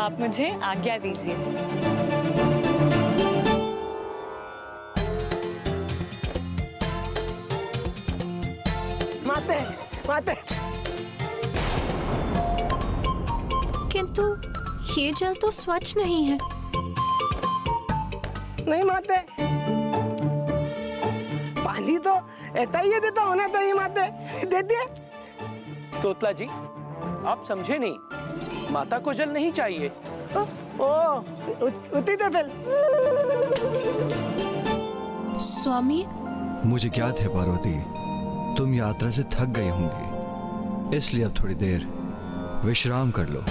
आप मुझे आज्ञा दीजिए। माते, माते। किंतु ये जल तो स्वच्छ नहीं है। नहीं माते, पानी तो ऐसा ही देता होना चाहिए माते, दे दिए। तोतला जी, आप समझे नहीं, माता को जल नहीं चाहिए। उती तो फिर। स्वामी, मुझे ज्ञात है पार्वती, तुम यात्रा से थक गए होंगे, इसलिए अब थोड़ी देर विश्राम कर लो।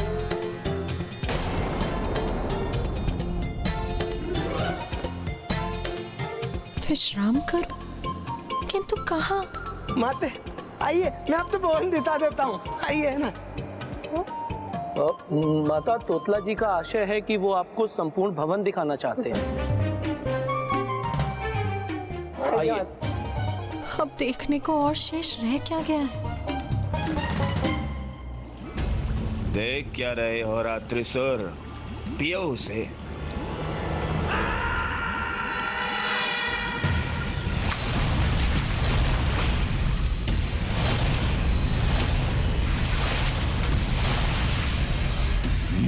विश्राम करो? किंतु कहाँ? माते आइए, मैं आपको भवन दिखा देता हूँ, आइए ना। माता, तोतला जी का आशय है कि वो आपको संपूर्ण भवन दिखाना चाहते हैं। आइए। अब देखने को और शेष रह क्या गया है? देख क्या रहे हो रात्रिसुर, पियो उसे।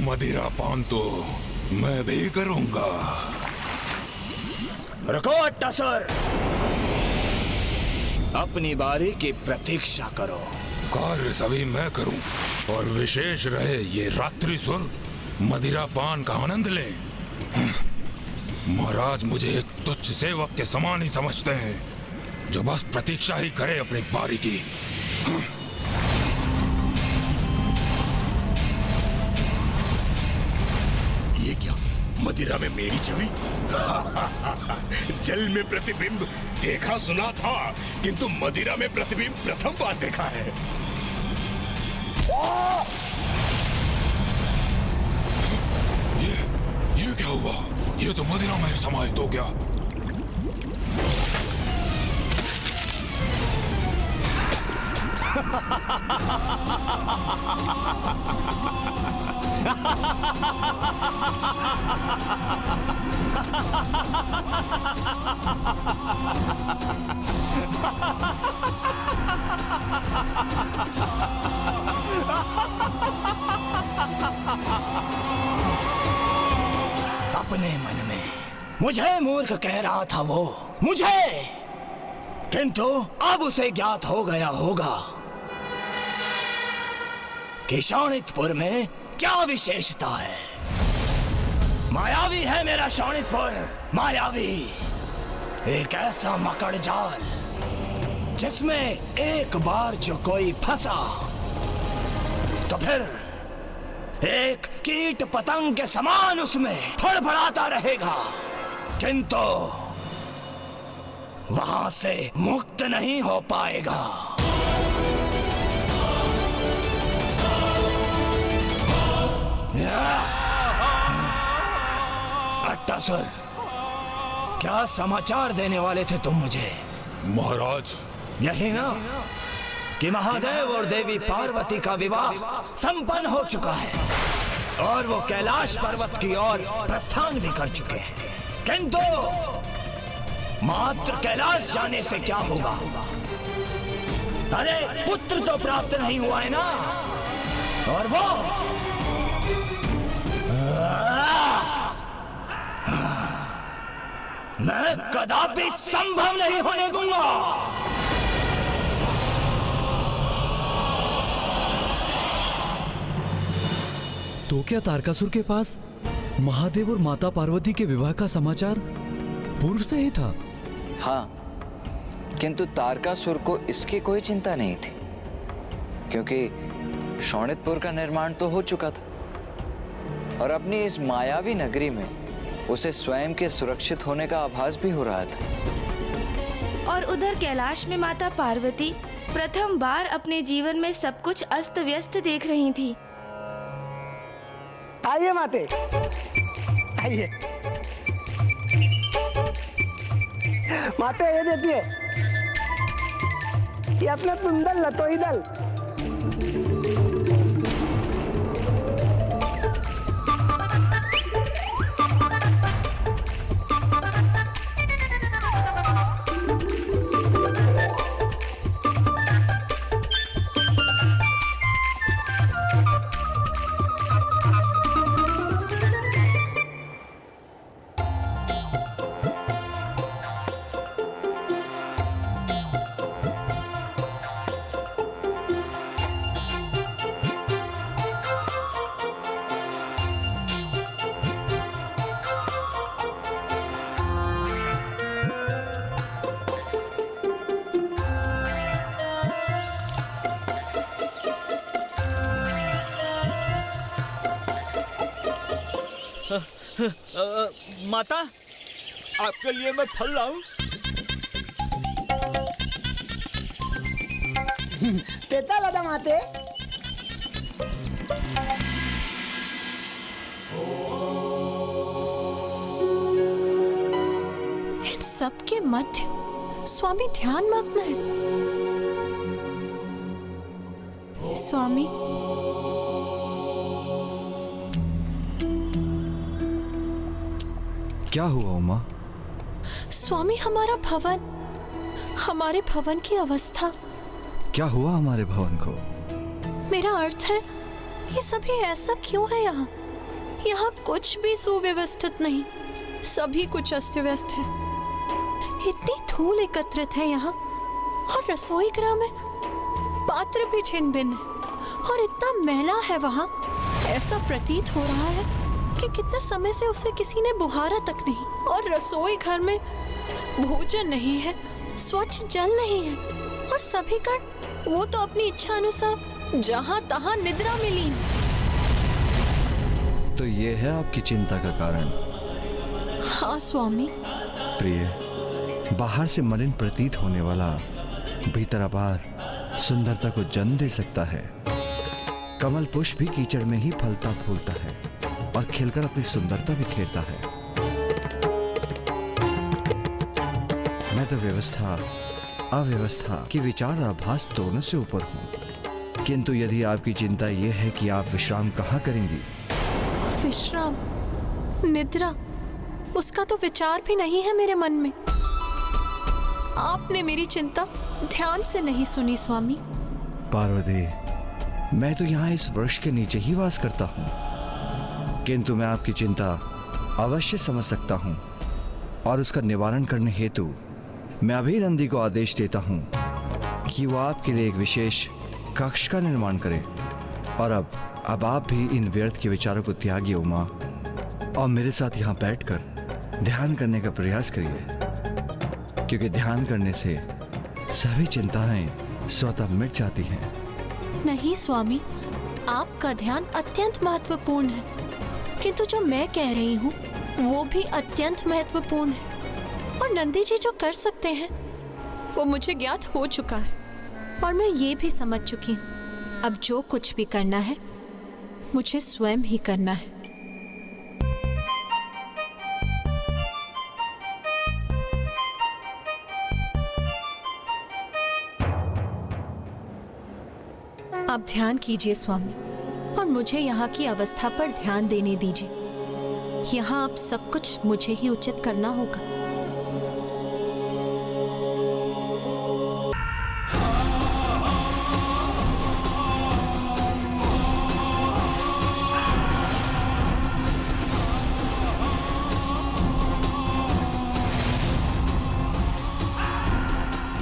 मदिरा पान तो मैं भी करूंगा। रुको अट्टासुर, अपनी बारी की प्रतीक्षा करो। कार्य सभी मैं करूं और विशेष रहे ये रात्रिसुर मदिरा पान का आनंद ले। महाराज मुझे एक तुच्छ सेवक के समान ही समझते हैं, जो बस प्रतीक्षा ही करे अपनी बारी की। ये क्या, मदिरा में मेरी छवि? जल में प्रतिबिंब देखा सुना था, किंतु मदिरा में प्रतिबिंब प्रथम बार देखा है। ये क्या हुआ? ये तो मदिरा में ही समाहित हो गया। अपने मन में मुझे मूर्ख कह रहा था वो, मुझे, किंतु अब उसे ज्ञात हो गया होगा कि शोणितपुर में क्या विशेषता है। मायावी है मेरा शोणितपुर, मायावी। एक ऐसा मकड़ जाल जिसमें एक बार जो कोई फंसा तो फिर एक कीट पतंग के समान उसमें फड़फड़ाता रहेगा, किंतु वहां से मुक्त नहीं हो पाएगा। अट्टासुर, क्या समाचार देने वाले थे तुम मुझे? महाराज, यही ना कि महादेव और देवी पार्वती का विवाह संपन्न हो चुका है और वो कैलाश पर्वत की ओर प्रस्थान भी कर चुके हैं, किंतु मात्र कैलाश जाने से क्या होगा? अरे पुत्र तो प्राप्त नहीं हुआ है ना, और वो मैं कदापि संभव नहीं होने दूंगा। तो क्या तारकासुर के पास महादेव और माता पार्वती के विवाह का समाचार पूर्व से ही था? हाँ, किंतु तारकासुर को इसकी कोई चिंता नहीं थी, क्योंकि शोणितपुर का निर्माण तो हो चुका था और अपनी इस मायावी नगरी में उसे स्वयं के सुरक्षित होने का आभास भी हो रहा था। और उधर कैलाश में माता पार्वती प्रथम बार अपने जीवन में सब कुछ अस्त व्यस्त देख रही थी। आइए माते, आइए। माते ये देखिए, ये अपना सुंदर लतोई दल। माता, आपके लिए मैं फल लाऊं? तेता लदा माते। इन सब के मध्य स्वामी ध्यान मग्न है। स्वामी, क्या हुआ उमा? स्वामी, हमारे भवन की अवस्था। क्या हुआ हमारे भवन को? मेरा अर्थ है, ये सभी ऐसा क्यों है यहाँ? यहाँ कुछ भी सुव्यवस्थित नहीं, सभी कुछ अस्त व्यस्त है। इतनी धूल एकत्रित है यहाँ, और रसोई गृह में पात्र भी छिन्न भिन्न है, और इतना मैला है वहाँ। ऐसा प्रतीत हो रहा है कि कितने समय से उसे किसी ने बुहारा तक नहीं, और रसोई घर में भोजन नहीं है, स्वच्छ जल नहीं है, और सभी का वो तो अपनी इच्छा अनुसार जहाँ तहाँ निद्रा में लीन। तो ये है आपकी चिंता का कारण? हाँ स्वामी। प्रिय, बाहर से मलिन प्रतीत होने वाला भीतर अपार सुंदरता को जन्म दे सकता है। कमल पुष्प भी कीचड़ में ही फलता फूलता है और खिलकर अपनी सुंदरता बिखेरता है। मैं तो व्यवस्था अव्यवस्था की विचार आभास दोनों से ऊपर हूँ, किंतु यदि आपकी चिंता यह है कि आप विश्राम कहाँ करेंगी? विश्राम, निद्रा, उसका तो विचार भी नहीं है मेरे मन में। आपने मेरी चिंता ध्यान से नहीं सुनी स्वामी। पार्वती, मैं तो यहाँ इस वृक्ष के नीचे ही वास करता हूँ, किंतु मैं आपकी चिंता अवश्य समझ सकता हूँ, और उसका निवारण करने हेतु मैं अभी नंदी को आदेश देता हूँ कि वो आपके लिए एक विशेष कक्ष का निर्माण करे। और अब आप भी इन व्यर्थ के विचारों को त्यागिए उमा, और मेरे साथ यहाँ बैठकर ध्यान करने का प्रयास करिए, क्योंकि ध्यान करने से सभी चिंताएं स्वतः मिट जाती हैं। नहीं स्वामी, आपका ध्यान अत्यंत महत्वपूर्ण है, किंतु जो मैं कह रही हूँ वो भी अत्यंत महत्वपूर्ण है, और नंदी जी जो कर सकते हैं वो मुझे ज्ञात हो चुका है, और मैं ये भी समझ चुकी हूँ। अब जो कुछ भी करना है मुझे स्वयं ही करना है। आप ध्यान कीजिए स्वामी, और मुझे यहाँ की अवस्था पर ध्यान देने दीजिए। यहाँ आप सब कुछ मुझे ही उचित करना होगा।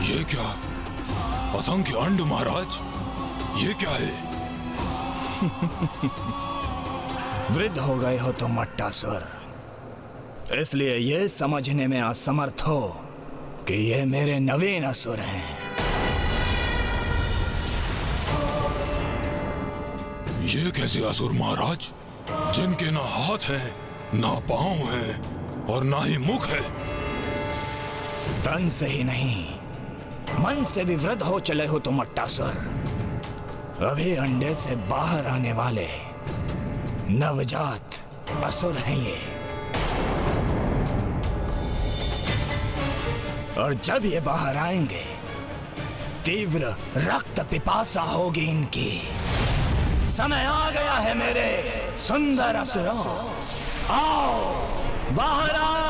ये क्या? असंख्य अंड महाराज, ये क्या है? वृद्ध हो गए हो तुम मट्टासुर, इसलिए ये समझने में असमर्थ हो कि ये मेरे नवीन असुर हैं। ये कैसे असुर महाराज, जिनके ना हाथ हैं, ना पांव हैं, और ना ही मुख है? तन से ही नहीं, मन से भी वृद्ध हो चले हो तुम मट्टासुर। अभी अंडे से बाहर आने वाले नवजात असुर हैं ये, और जब ये बाहर आएंगे तीव्र रक्त पिपासा होगी इनकी। समय आ गया है मेरे सुंदर असुरों, आओ बाहर आओ।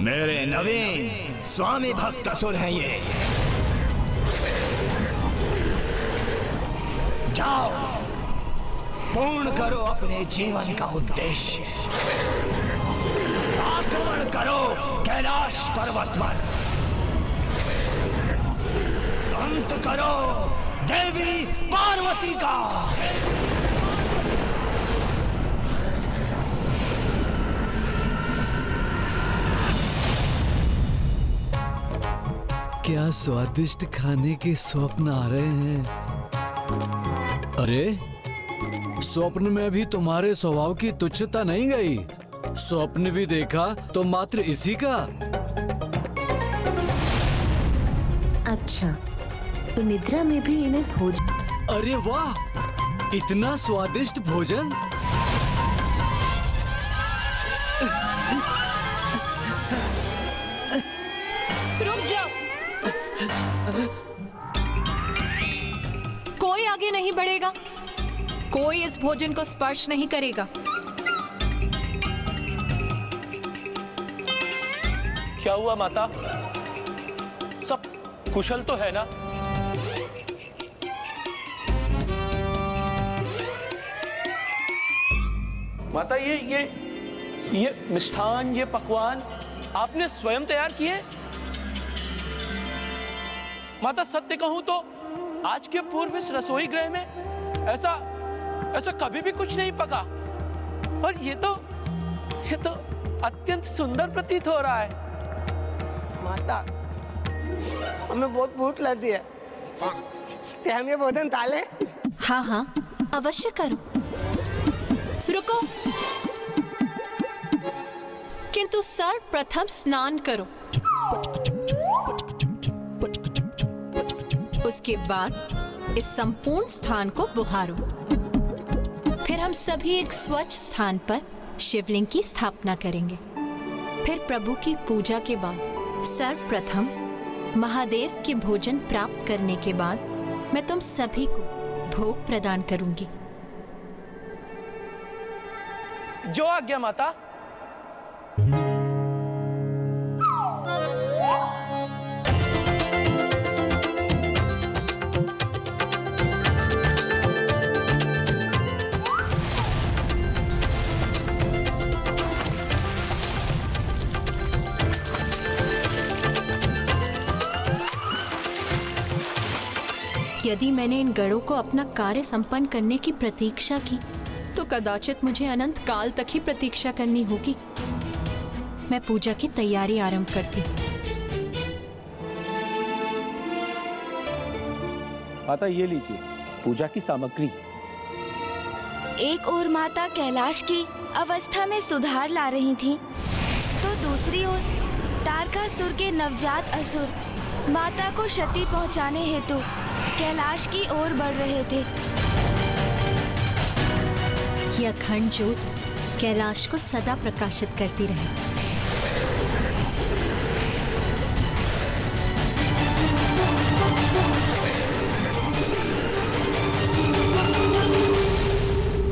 मेरे नवीन स्वामी भक्त असुर हैं ये। जाओ, पूर्ण करो अपने जीवन का उद्देश्य। आक्रमण करो कैलाश पर्वत पर। अंत करो देवी पार्वती का। क्या स्वादिष्ट खाने के स्वप्न आ रहे हैं। अरे, स्वप्न में भी तुम्हारे स्वभाव की तुच्छता नहीं गई। स्वप्न भी देखा तो मात्र इसी का। अच्छा, तो निद्रा में भी इन्हें भोजन। अरे वाह, इतना स्वादिष्ट भोजन। रुक जाओ, कोई आगे नहीं बढ़ेगा, कोई इस भोजन को स्पर्श नहीं करेगा। क्या हुआ माता? सब कुशल तो है ना? माता, ये मिष्ठान, ये पकवान आपने स्वयं तैयार किए? माता, सत्य कहूं तो आज के पूर्व इस रसोई गृह में ऐसा कभी भी कुछ नहीं पका। और ये तो अत्यंत सुंदर प्रतीत हो रहा है। माता, हमें बहुत भूख लगती है, क्या हम ये भोजन ताले? हाँ हाँ, अवश्य करो। रुको, किंतु सर्वप्रथम स्नान करो। उसके बाद इस संपूर्ण स्थान को बुहारो। फिर हम सभी एक स्वच्छ स्थान पर शिवलिंग की स्थापना करेंगे। फिर प्रभु की पूजा के बाद सर्वप्रथम महादेव के भोजन प्राप्त करने के बाद मैं तुम सभी को भोग प्रदान करूंगी। जो आज्ञा माता। यदि मैंने इन गणों को अपना कार्य संपन्न करने की प्रतीक्षा की तो कदाचित मुझे अनंत काल तक ही प्रतीक्षा करनी होगी। मैं पूजा की तैयारी आरंभ करती। माता, ये लीजिए पूजा की सामग्री। एक ओर माता कैलाश की अवस्था में सुधार ला रही थी, तो दूसरी ओर तारकासुर के नवजात असुर माता को क्षति पहुंचाने हेतु कैलाश की ओर बढ़ रहे थे। यह अखंड ज्योत कैलाश को सदा प्रकाशित करती रहे।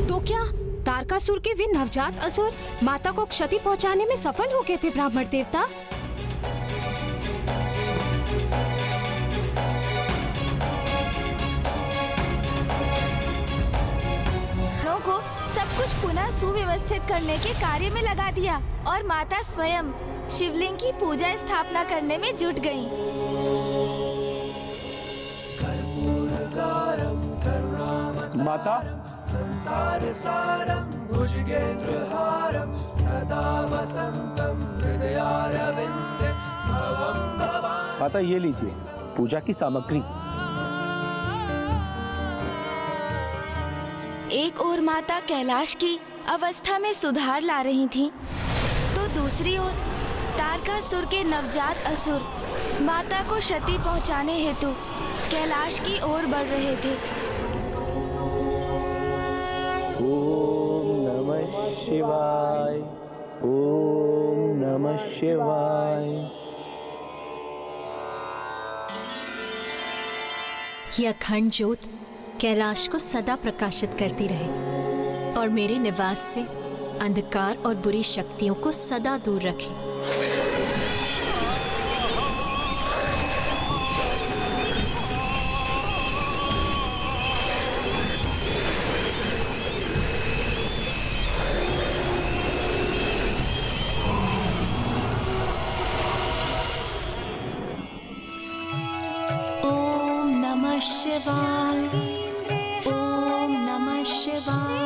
तो क्या तारकासुर के वे नवजात असुर माता को क्षति पहुंचाने में सफल हो गए थे ब्राह्मण देवता? को सब कुछ पुनः सुव्यवस्थित करने के कार्य में लगा दिया और माता स्वयं शिवलिंग की पूजा स्थापना करने में जुट गईं। माता, संसार सारम भुजगेंद्रहारम सदा वसंतम हृदयारविंदे भवं भवानि। माता, ये लीजिए पूजा की सामग्री। एक ओर माता कैलाश की अवस्था में सुधार ला रही थीं, तो दूसरी ओर तारकासुर के नवजात असुर माता को क्षति पहुंचाने हेतु कैलाश की ओर बढ़ रहे थे। ओम नमः शिवाय, ओम नमः शिवाय। यह अखंड ज्योत कैलाश को सदा प्रकाशित करती रहे और मेरे निवास से अंधकार और बुरी शक्तियों को सदा दूर रखे। शिवाय, ओम नमः शिवाय,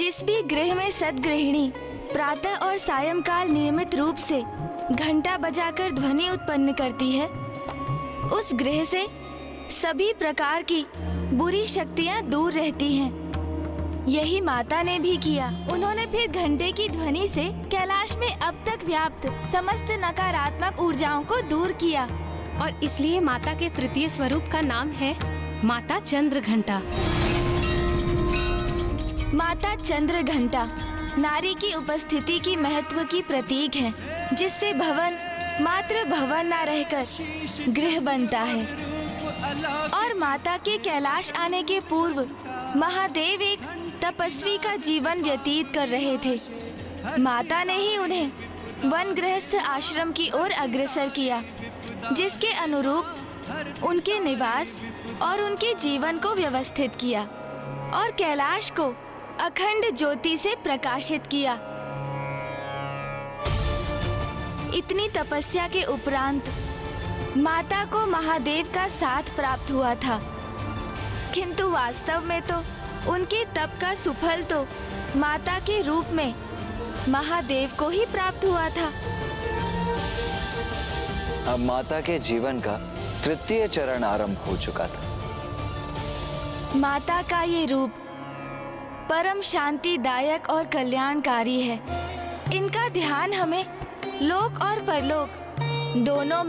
जिस भी गृह में सद्गृहिणी प्रातः और सायंकाल नियमित रूप से घंटा बजाकर ध्वनि उत्पन्न करती है, उस गृह से सभी प्रकार की बुरी शक्तियां दूर रहती हैं। यही माता ने भी किया। उन्होंने फिर घंटे की ध्वनि से कैलाश में अब तक व्याप्त समस्त नकारात्मक ऊर्जाओं को दूर किया। और इसलिए माता के तृतीय स्वरूप का नाम है माता चंद्र घंटा। माता चंद्र घंटा नारी की उपस्थिति की महत्व की प्रतीक है, जिससे भवन मात्र भवन न रहकर गृह बनता है। और माता के कैलाश आने के पूर्व महादेव एक तपस्वी का जीवन व्यतीत कर रहे थे। माता ने ही उन्हें वन गृहस्थ आश्रम की ओर अग्रसर किया, जिसके अनुरूप उनके निवास और उनके जीवन को व्यवस्थित किया और कैलाश को अखंड ज्योति से प्रकाशित किया। इतनी तपस्या के उपरांत माता को महादेव का साथ प्राप्त हुआ था, किंतु वास्तव में तो उनके तप का सुफल तो माता के रूप में महादेव को ही प्राप्त हुआ था। अब माता के जीवन का तृतीय चरण आरंभ हो चुका था। माता का ये रूप परम शांतिदायक और कल्याणकारी है। इनका ध्यान हमें लोक और परलोक दोनों में